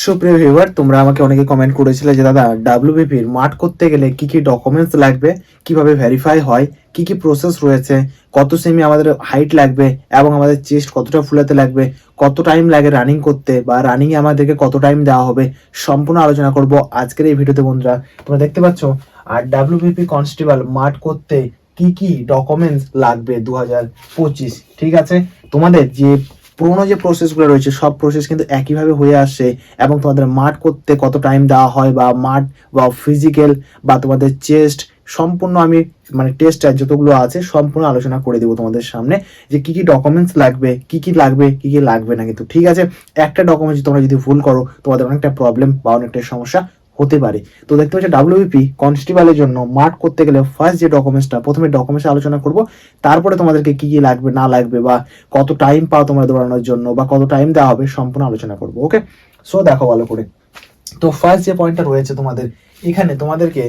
সুপ্রিয় ভিউয়ার, তোমরা আমাকে অনেকে কমেন্ট করেছিলে যে দাদা ডাব্লিউবিপির মাঠ করতে গেলে কি কি ডকুমেন্টস লাগবে, কিভাবে ভেরিফাই হয়, কি কি প্রসেস রয়েছে, কত সেমি আমাদের হাইট লাগবে এবং আমাদের চেস্ট কতটা ফুলাতে লাগবে, কত টাইম লাগে রানিং করতে বা রানিং এ আমাদেরকে কত টাইম দেওয়া হবে, সম্পূর্ণ আলোচনা করব আজকের এই ভিডিওতে। বন্ধুরা, তোমরা দেখতে পাচ্ছ আর ডাব্লিউবিপি কনস্টেবল মাঠ করতে কি কি ডকুমেন্টস লাগবে 2025। ঠিক আছে, তোমাদের যে পুরোনো যে প্রসেসগুলো রয়েছে সব প্রসেস কিন্তু একইভাবে হয়ে আসছে এবং তোমাদের মাঠ করতে কত টাইম দেওয়া হয় বা মাঠ বা ফিজিক্যাল বা তোমাদের চেস্ট সম্পূর্ণ আমি মানে টেস্ট যতগুলো আছে সম্পূর্ণ আলোচনা করে দেবো তোমাদের সামনে যে কি কি ডকুমেন্টস লাগবে, কি কি লাগবে, কি কি লাগবে না। কিন্তু ঠিক আছে, একটা ডকুমেন্টস তোমরা যদি ভুল করো তোমাদের অনেকটা প্রবলেম বা অনেকটা সমস্যা হতে পারে। তো দেখতে পাচ্ছি ডাব্লিউবিপি কনস্টেবলের জন্য মাঠ করতে গেলে ফার্স্ট যে ডকুমেন্টসটা, প্রথমে ডকুমেন্টস আলোচনা করব, তারপরে তোমাদেরকে কি কি লাগবে না লাগবে বা কত টাইম পাও তোমরা দৌড়ানোর জন্য বা কত টাইম দেওয়া হবে সম্পূর্ণ আলোচনা করব। ওকে, সো দেখো ভালো করে। তো ফার্স্ট যে পয়েন্টটা রয়েছে তোমাদের এখানে, তোমাদেরকে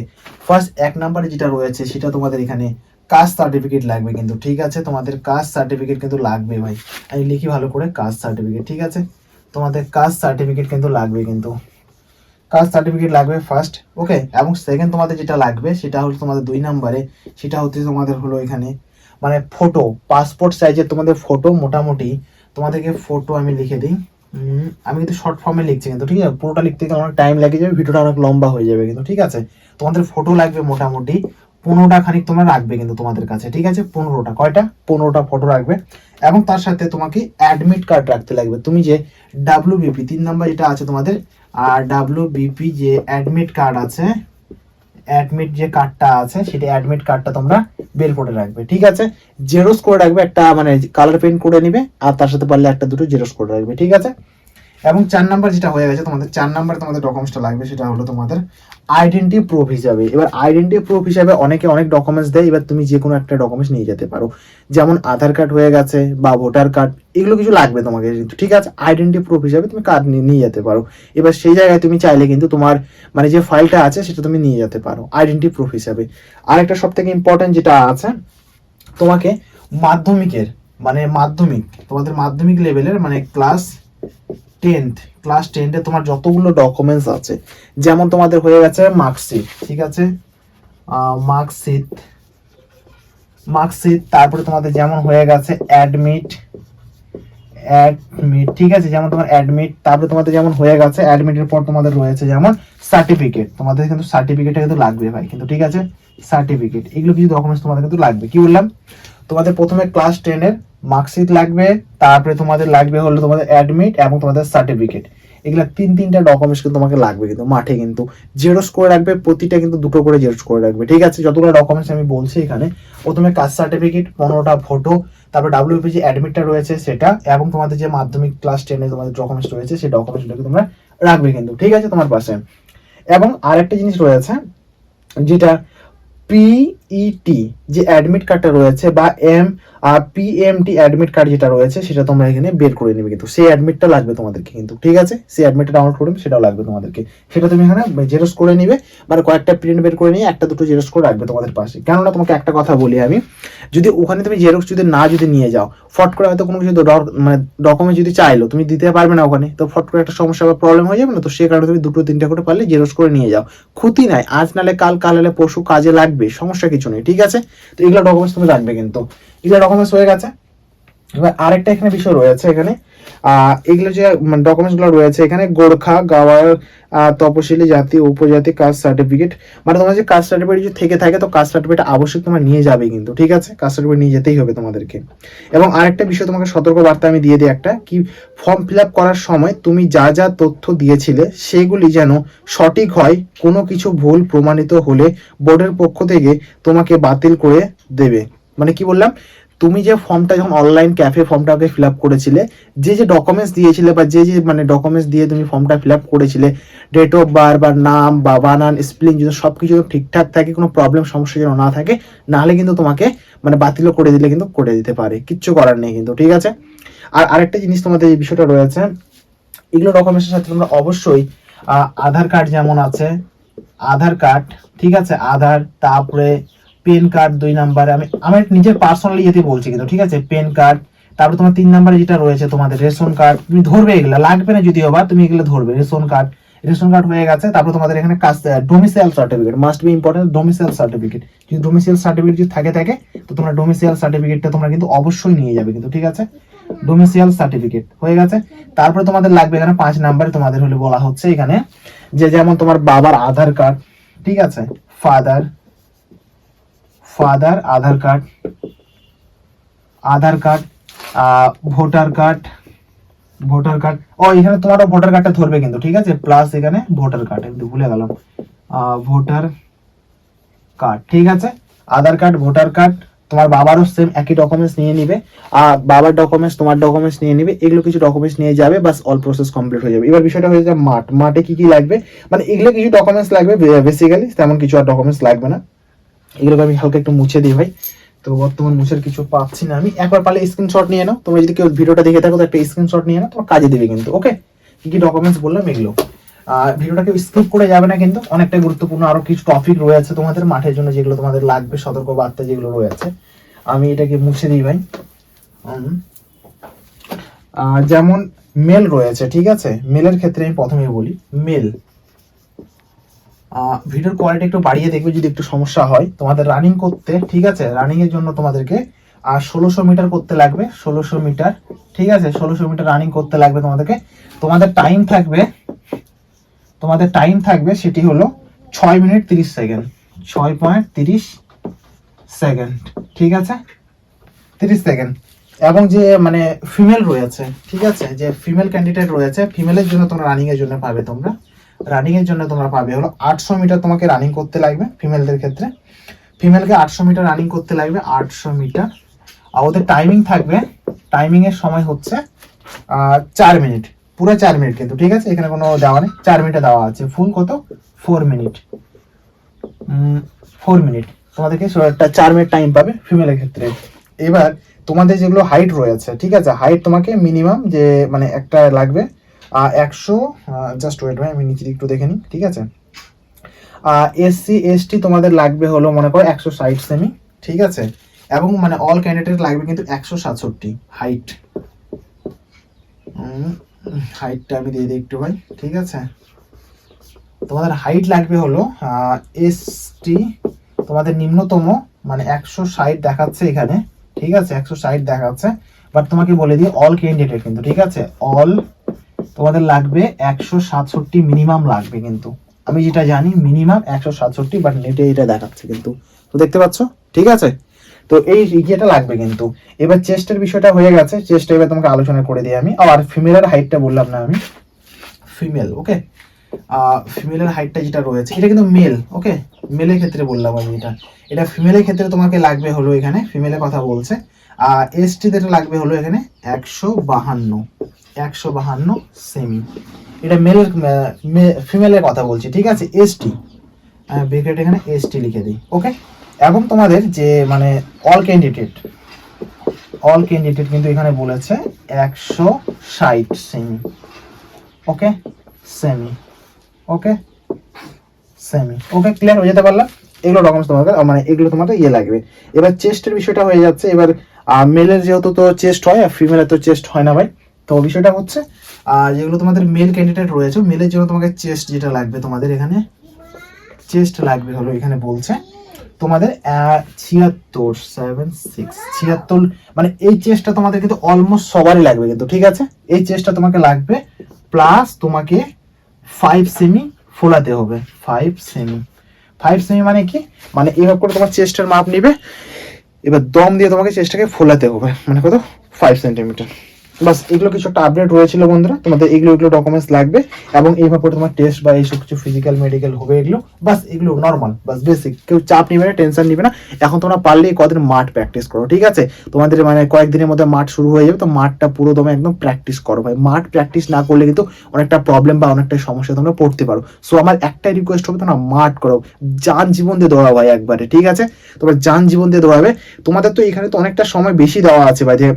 ফার্স্ট এক নম্বরে যেটা রয়েছে সেটা তোমাদের এখানে কাস্ট সার্টিফিকেট লাগবে। কিন্তু ঠিক আছে, তোমাদের কাস্ট সার্টিফিকেট কিন্তু লাগবে ভাই, আমি লিখি ভালো করে কাস্ট সার্টিফিকেট। ঠিক আছে, তোমাদের কাস্ট সার্টিফিকেট কিন্তু লাগবে, কিন্তু কাস্ট সার্টিফিকেট লাগবে ফার্স্ট। ওকে, এবং সেকেন্ড তোমাদের যেটা লাগবে সেটা হলো তোমাদের 2 নম্বরে, সেটা হচ্ছে তোমাদের হলো এখানে মানে ফটো, পাসপোর্ট সাইজের তোমাদের ফটো। মোটামুটি তোমাদেরকে ফটো আমি লিখে দিই, আমি কিন্তু শর্ট ফর্মে লিখছি কিন্তু ঠিক আছে, পুরোটা লিখতে গেলে অনেক টাইম লেগে যাবে, ভিডিওটা অনেক লম্বা হয়ে যাবে কিন্তু ঠিক আছে। তোমাদের ফটো লাগবে মোটামুটি 15টা খানিক তোমরা রাখবে কিন্তু তোমাদের কাছে। ঠিক আছে, 15টা, কয়টা 15টা ফটো রাখবে এবং তার সাথে তোমাকে অ্যাডমিট কার্ড রাখতে লাগবে। তুমি যে ডাব্লিউবিপি 3 নাম্বার যেটা আছে তোমাদের, আর ডাব্লিউবিপি যে অ্যাডমিট কার্ড আছে, অ্যাডমিট যে কার্ডটা আছে সেটা অ্যাডমিট কার্ডটা তোমরা বের করে রাখবে। ঠিক আছে, জেরক্স করে রাখবে, একটা মানে কালার প্রিন্ট করে নিবে আর তার সাথে পারলে একটা দুটো জেরক্স করে রাখবে। ঠিক আছে, এবং 4 নাম্বার যেটা হয়ে গেছে তোমাদের, 4 নাম্বার তোমাদের ডকুমেন্টসটা লাগবে সেটা হলো তোমাদের আইডেন্টি প্রুফ হিসাবে। এবার আইডেন্টি প্রুফ হিসাবে অনেকে অনেক ডকুমেন্টস দেয়, এবার তুমি যে কোনো একটা ডকুমেন্টস নিয়ে যেতে পারো, যেমন আধার কার্ড হয়ে গেছে বা ভোটার কার্ড, এগুলো কিছু লাগবে তোমাকে কিন্তু। ঠিক আছে, আইডেন্টি প্রুফ হিসাবে তুমি কার্ড নিয়ে যেতে পারো। এবার সেই জায়গায় তুমি চাইলে কিন্তু তোমার মানে যে ফাইলটা আছে সেটা তুমি নিয়ে যেতে পারো আইডেন্টি প্রুফ হিসাবে। আরেকটা সব থেকে ইম্পর্টেন্ট যেটা আছে, তোমাকে মাধ্যমিকের মানে মাধ্যমিক, তোমাদের মাধ্যমিক লেভেলের মানে ক্লাস 10 তোমার যতগুলো ডকুমেন্টস আছে, যেমন তোমাদের হয়ে গেছে মার্কশিট। ঠিক আছে, মার্কশিট, তারপরে তোমাদের যেমন হয়ে গেছে অ্যাডমিট, ঠিক আছে, যেমন তোমার অ্যাডমিট, তারপরে তোমাদের যেমন হয়ে গেছে অ্যাডমিটের পর তোমাদের রয়েছে যেমন সার্টিফিকেট। তোমাদের কিন্তু সার্টিফিকেটটা কিন্তু লাগবে ভাই কিন্তু। ঠিক আছে, সার্টিফিকেট, এগুলো কিছু ডকুমেন্টস তোমাদের কিন্তু লাগবে। কি বললাম, তোমাদের প্রথমে ক্লাস 10-এর মার্কশিট লাগবে, তারপরে তোমাদের লাগবে হলো তোমাদের অ্যাডমিট এবং তোমাদের সার্টিফিকেট। এগুলা তিনটা ডকুমেন্টস কিন্তু তোমাকে লাগবে কিন্তু মাঠে কিন্তু জেরক্স করে রাখবে, প্রতিটা কিন্তু দুটো করে জেরক্স করে রাখবে। ঠিক আছে, যতগুলো ডকুমেন্টস আমি বলছি এখানে, প্রথমে কাস্ট সার্টিফিকেট 15টা ফটো, তারপর ডাব্লিউপি যে অ্যাডমিটটা রয়েছে সেটা, এবং তোমাদের যে মাধ্যমিক ক্লাস 10-এ তোমাদের ডকুমেন্টস রয়েছে সেই ডকুমেন্টসগুলোকে তোমরা রাখবে কিন্তু। ঠিক আছে, তোমার পাশে। এবং আরেকটা জিনিস রয়েছে যেটা পিইটি যে অ্যাডমিট কার্ডটা রয়েছে বা পিএমটি অ্যাডমিট কার্ড যেটা রয়েছে সেটা তোমরা এখানে বের করে নেবে কিন্তু, সেই অ্যাডমিটটা লাগবে তোমাদেরকে কিন্তু। ঠিক আছে, সেই অ্যাডমিটটা ডাউনলোড করে নেবে, সেটাও লাগবে তোমাদেরকে, সেটা তুমি এখানে জেরক্স করে নিবে, মানে কয়েকটা প্রিন্ট বের করে নিয়ে একটা দুটো জেরক্স করে রাখবে তোমাদের পাশে। কেননা তোমাকে একটা কথা বলি আমি, যদি ওখানে তুমি জেরক্স যদি নিয়ে যাও, ফট করে হয়তো কোনো কিছু মানে ডকুমেন্ট যদি চাইলো তুমি দিতে পারবে না ওখানে, তো ফট করে একটা সমস্যা বা প্রবলেম হয়ে যাবে না। তো সেই কারণে তুমি দুটো তিনটা করে পারলে জেরক্স করে নিয়ে যাও, ক্ষতি নাই, আজ নালে কাল, কাল হলে পরশু কাজে লাগবে, সমস্যা কিছু নেই। ঠিক আছে, তো এগুলো ডকুমেন্টস তুমি রাখবে কিন্তু। এগুলো ডকুমেন্টস হয়ে গেছে। এবার আরেকটা এখানে বিষয় রয়েছে এখানে, এগুলো যে ডকুমেন্টস গুলো রয়েছে এখানে, গোর্খা গাওয়ার তপশিলি জাতি উপজাতি কাস্ট সার্টিফিকেট, মানে তোমার যে কাস্ট সার্টিফিকেট যদি থেকে থাকে তো কাস্ট সার্টিফিকেট অবশ্যই তোমার নিয়ে যাবে কিন্তু। ঠিক আছে, কাস্ট সার্টিফিকেট নিয়ে যেতেই হবে তোমাদেরকে। এবং আরেকটা বিষয় তোমাকে সতর্ক বার্তা আমি দিয়ে দিই একটা, কি ফর্ম ফিল আপ করার সময় তুমি যা যা তথ্য দিয়েছিলে সেগুলি যেন সঠিক হয়, কোনো কিছু ভুল প্রমাণিত হলে বোর্ডের পক্ষ থেকে তোমাকে বাতিল করে দেবে। মানে কি বললাম, তুমি যে ফর্মটা যখন অনলাইন ক্যাফে ফর্মটাকে ফিল আপ করেছিলে, যে ডকুমেন্টস দিয়েছিলে বা যে মানে ডকুমেন্টস দিয়ে তুমি ফর্মটা ফিল আপ করেছিলে, ডেট অফ বার্থ বা নাম বা বানান স্পেলিং যদি সব কিছু ঠিকঠাক থাকে, কোনো প্রবলেম সমস্যা যেন না থাকে, নাহলে কিন্তু তোমাকে মানে বাতিলও করে দিলে কিন্তু করে দিতে পারে, কিচ্ছু করার নেই কিন্তু। ঠিক আছে, আর আরেকটা জিনিস তোমাদের এই বিষয়টা রয়েছে, এগুলো ডকুমেন্টসের সাথে তোমরা অবশ্যই আধার কার্ড যেমন আছে, আধার কার্ড, ঠিক আছে, আধার, তারপরে পেন কার্ড 2 নাম্বার, আমি আমার নিজের পার্সোনালি যেতে বলছি কিন্তু। ঠিক আছে, পেন কার্ড, তারপর তোমার 3 নম্বরে যেটা রয়েছে তোমাদের রেশন কার্ড, তুমি ধরবে, এগুলো লাগবে না যদিও বা তুমি এগুলো ধরবে। রেশন কার্ড হয়ে গেছে। তারপর তোমাদের এখানে domicile certificate must be important. Domicile certificate, যদি ডোমিসাইল সার্টিফিকেট যদি থাকে তো তোমরা ডোমিসাইল সার্টিফিকেটটা তোমরা কিন্তু অবশ্যই নিয়ে যাবে কিন্তু, ঠিক আছে। ডোমিসাইল সার্টিফিকেট হয়ে গেছে। তারপরে তোমাদের লাগবে এখানে 5 নম্বরে তোমাদের হলে বলা হচ্ছে এখানে যে যেমন তোমার বাবার আধার কার্ড, ঠিক আছে, ফাদার আধার কার্ড, ভোটার কার্ড, ও এখানে তোমার ভোটার কার্ডটা ধরবে কিন্তু, ঠিক আছে, প্লাস এখানে ভোটার কার্ড, একটু ভুলে গেলাম, ভোটার কার্ড, ঠিক আছে। আধার কার্ড, ভোটার কার্ড, তোমার বাবারও সেম একই ডকুমেন্টস নিয়ে নিবে, আর বাবার ডকুমেন্টস তোমার ডকুমেন্টস নিয়ে নিবে, এগুলো কিছু ডকুমেন্টস নিয়ে যাবে, বাস অল প্রসেস কমপ্লিট হয়ে যাবে। এবার বিষয়টা হয়ে যাবে মাঠে কি কি লাগবে, মানে এগুলো কিছু ডকুমেন্টস লাগবে বেসিক্যালি, তেমন কিছু আর ডকুমেন্টস লাগবে না। এগুলোকে আমি হালকা একটু মুছে দিই ভাই, তো বর্তমান মুছের কিছু পাচ্ছি না আমি। একবার পারলে স্ক্রিনশট নিয়ে নাও, তোমরা যদি কেউ ভিডিওটা দেখে থাকো তো একটা স্ক্রিনশট নিয়ে নাও, তোমার কাজে দিবে কিন্তু। ওকে, কি কি ডকুমেন্টস বললাম এগুলো, আর ভিডিওটাকে স্কিপ করে যাবে না কিন্তু, অনেকটা গুরুত্বপূর্ণ আরো কিছু টপিক রয়েছে তোমাদের মাঠের জন্য, যেগুলো তোমাদের লাগবে, সতর্ক বার্তা যেগুলো রয়েছে। আমি এটাকে মুছে দিই ভাই। যেমন মেল রয়েছে, ঠিক আছে, মেলের ক্ষেত্রে আমি প্রথমে বলি মেল। ভিডিওর কোয়ালিটি একটু বাড়িয়ে দেখবে যদি একটু সমস্যা হয়। তোমাদের রানিং করতে, ঠিক আছে, রানিং এর জন্য তোমাদেরকে 1600 মিটার করতে লাগবে, 1600 মিটার, ঠিক আছে, 1600 মিটার রানিং করতে লাগবে তোমাদেরকে। তোমাদের টাইম থাকবে সেটি হলো 6 মিনিট 30 সেকেন্ড, 6.30 সেকেন্ড, ঠিক আছে, 30 সেকেন্ড। এবং যে মানে ফিমেল রয়েছে, ঠিক আছে, যে ফিমেল ক্যান্ডিডেট রয়েছে, ফিমেলের জন্য তোমরা রানিং এর জন্য পাবে, তোমরা 800 মিটার তোমাকে রানিং করতে লাগবে ফিমেলদের ক্ষেত্রে। ফিমেলকে 800 মিটার রানিং করতে লাগবে, 800 মিটার। আর ওদের টাইমিং থাকবে, টাইমিং এর সময় হচ্ছে 4 মিনিট, পুরো 4 মিনিট কিন্তু, ঠিক আছে, এখানে কোনো দেওয়া নেই, 4 মিনিটে দেওয়া আছে। ফুল কত, 4 মিনিট, 4 মিনিট তোমাদেরকে 4 মিনিট টাইম পাবে ফিমেলের ক্ষেত্রে। এবার তোমাদের যেগুলো হাইট রয়েছে, ঠিক আছে, হাইট তোমাকে মিনিমাম যে মানে একটা লাগবে 100, জাস্ট ওয়েট ভাই আমি নিচে একটু দেখে নিই, ঠিক আছে। SC ST তোমাদের লাগবে হলো মনে করো 160 সেমি, ঠিক আছে, এবং মানে অল ক্যান্ডিডেট লাগবে কিন্তু 167 হাইটটা আমি দিয়ে দিই একটু ভাই, ঠিক আছে। তোমাদের হাইট লাগবে হলো ST তোমাদের নিম্নতম মানে 160 দেখাচ্ছে এখানে, ঠিক আছে, 160 দেখাচ্ছে, বাট তোমাকে বলে দিই অল ক্যান্ডিডেট কিন্তু, ঠিক আছে, অল তোমাদের লাগবে 167 মিনিমাম লাগবে কিন্তু, আমি যেটা জানি মিনিমাম 167, বাট নেটে এটা দেখাচ্ছে কিন্তু, তো দেখতে পাচ্ছ, ঠিক আছে। তো এই ইয়েটা লাগবে কিন্তু। এবার চেস্টের বিষয়টা হয়ে গেছে, চেস্ট এবার তোমাকে আলোচনা করে দিই আমি। আর ফিমেলের হাইটটা বললাম না আমি, ফিমেল, ওকে, ফিমেলের হাইটটা যেটা রয়েছে এটা কিন্তু মেল, ওকে, মেলের ক্ষেত্রে বললাম আমি এটা ফিমেলের ক্ষেত্রে তোমাকে লাগবে হলো এখানে, ফিমেলের কথা বলছে, ST যেটা লাগবে হলো এখানে 152 সেমি, এটা মেলের, ফিমেলের কথা বলছি, ঠিক আছে, ST ব্রেকেট এখানে ST লিখে দিই, ওকে। এবং তোমাদের যে মানে অল ক্যান্ডিডেট কিন্তু এখানে বলেছে 160 সেমি, ওকে, সেমি, ওকে, ক্লিয়ার হয়ে যেতে পারলাম। এগুলো ডকুমেন্টস তোমাদের মানে এগুলো তোমাদের ইয়ে লাগবে। এবার চেস্টের বিষয়টা হয়ে যাচ্ছে। এবার মেলের যেহেতু তো চেস্ট হয় আর ফিমেলের তো চেস্ট হয় না ভাই, তো বিষয়টা হচ্ছে যেগুলো তোমাদের মেল ক্যান্ডিডেট রয়েছে মেলের জন্য তোমাকে চেস্ট যেটা লাগবে তোমাদের এখানে চেস্ট লাগবে হলো এখানে বলছে তোমাদের 76 মানে এই চেস্টটা তোমাদের কিন্তু অলমোস্ট সবারই লাগবে কিন্তু, ঠিক আছে, এই চেস্টটা তোমাকে লাগবে, প্লাস তোমাকে 5 সেমি ফোলাতে হবে, 5 সেমি মানে কি, মানে এইভাবে করে তোমার চেস্টের মাপ নিবে, এবার দম দিয়ে তোমাকে চেস্টটাকে ফোলাতে হবে, মানে কত, 5 সেন্টিমিটার। বাস এগুলো কিছু একটা আপডেট হয়েছিল বন্ধুরা, তোমাদের এগুলো ডকুমেন্টস লাগবে, এবং এইভাবে করে তোমার টেস্ট বা এইসব কিছু ফিজিক্যাল মেডিকেল হবে এগুলো, বাস এগুলো নর্মাল, বাস বেসিক, কেউ চাপ নিবে না, টেনশন নিবে না। এখন তোমরা পারলেই কদিন মাঠ প্র্যাকটিস করো, ঠিক আছে, তোমাদের মানে কয়েকদিনের মধ্যে মাঠ শুরু হয়ে যাবে, তো মাঠটা পুরো দমে একদম প্র্যাকটিস করো ভাই। মাঠ প্র্যাকটিস না করলে কিন্তু অনেকটা প্রবলেম বা অনেকটা সমস্যা তোমরা পড়তে পারো। সো আমার একটাই রিকোয়েস্ট হবে, তোমরা মাঠ করো, যান জীবন দিয়ে দৌড়াও ভাই একবারে, ঠিক আছে, তোমরা যান জীবন দিয়ে দৌড়াবে। তোমাদের তো এখানে তো অনেকটা সময় বেশি দেওয়া আছে ভাই, যে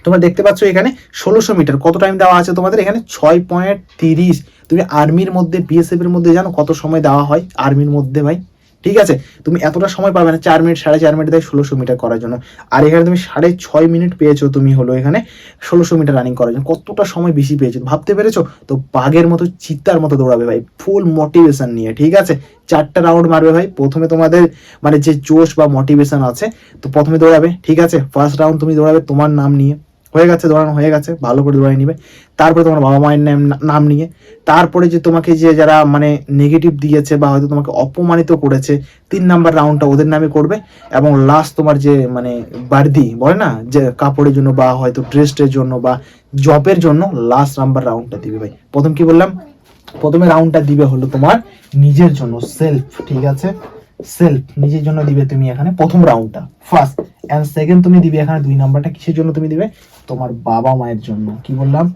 তোমরা দেখতে পাচ্ছ এখানে 1600 মিটার কত টাইম দেওয়া আছে তোমাদের এখানে 6.30। তুমি আর্মির মধ্যে BSF এর মধ্যে জানো কত সময় দেওয়া হয় আর্মির মধ্যে ভাই, ঠিক আছে, তুমি এতটা সময় পাবে না, 4 মিনিট 4.5 মিনিট দেয় 1600 মিটার করার জন্য, আর এখানে তুমি 6.5 মিনিট পেয়েছো তুমি হলো এখানে 1600 মিটার রানিং করার জন্য, কতটা সময় বেশি পেয়েছো ভাবতে পেরেছো? তো বাঘের মতো চিত্তার মতো দৌড়াবে ভাই, ফুল মোটিভেশন নিয়ে, ঠিক আছে। 4টা রাউন্ড মারবে ভাই, প্রথমে তোমাদের মানে যে জোশ বা মোটিভেশন আছে, তো প্রথমে দৌড়াবে, ঠিক আছে। ফার্স্ট রাউন্ড তুমি দৌড়াবে তোমার নাম নিয়ে, হয়ে গেছে দৌড়ানো হয়ে গেছে, ভালো করে দৌড়াই নিবে। তারপরে তোমার বাবা মায়ের নাম নিয়ে, তারপরে যে তোমাকে যে যারা মানে নেগেটিভ দিয়েছে বা হয়তো তোমাকে অপমানিত করেছে, 3 নাম্বার রাউন্ডটা ওদের নামে করবে। এবং লাস্ট তোমার যে মানে বার্দি বলে না, যে কাপড়ের জন্য বা হয়তো ড্রেসের জন্য বা জবের জন্য লাস্ট নাম্বার রাউন্ডটা দিবে ভাই। প্রথম কি বললাম, প্রথমে রাউন্ডটা দিবে হলো তোমার নিজের জন্য, সেলফ, ঠিক আছে, সেলফ নিজের জন্য দিবে তুমি এখানে প্রথম রাউন্ডটা ফার্স্ট, এন্ড সেকেন্ড তুমি দিবে এখানে 2 নাম্বারটা কিসের জন্য তুমি দিবে, তোমার বাবা মায়ের জন্য। কি বললাম,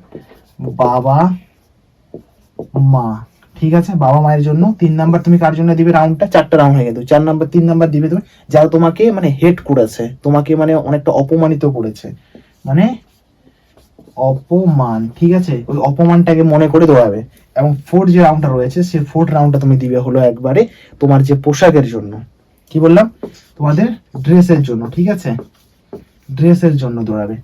বাবা মা, ঠিক আছে, বাবা মায়ের জন্য। 3 নাম্বার তুমি কার জন্য দিবে রাউন্ডটা, 4টা রাউন্ড হয়ে গেল, 4 নাম্বার 3 নাম্বার দিবে তুমি যারা তোমাকে মানে হেট করেছে, তোমাকে মানে অনেকটা অপমানিত করেছে, মানে অপমান, ঠিক আছে, ওই অপমানটাকে মনে করে দৌড়াবে। এবং ফোর্থ যে রাউন্ডটা রয়েছে সেই ফোর্থ রাউন্ডটা তুমি দিবে হলো একবারে তোমার যে পোশাকের জন্য, কি বললাম, তোমাদের ড্রেসের জন্য, ঠিক আছে, ড্রেসের জন্য দৌড়াবে।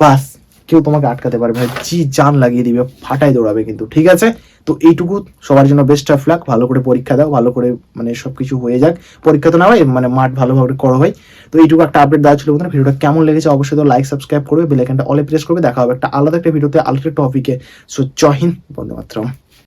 বাস, কেউ তোমাকে আটকাতে পারবে না, জি জান লাগিয়ে দিবে, ফাটাই দৌড়াবে কিন্তু, ঠিক আছে। তো এইটুকু সবার জন্য বেস্ট অফ লাক, ভালো করে পরীক্ষা দাও, ভালো করে মানে সবকিছু হয়ে যাক, পরীক্ষা তো না হয় মানে মাঠ ভালোভাবে করা হয়। তো এইটুকু একটা আপডেট দেওয়া ছিল বন্ধুরা, ভিডিওটা কেমন লেগেছে অবশ্যই তো লাইক সাবস্ক্রাইব করবে, বেল আইকনটা অলে প্রেস করবে, দেখা হবে একটা আলাদা একটা ভিডিওতে আলাদা টপিকে। সো জয় হিন্দ, বন্দে মাতরম।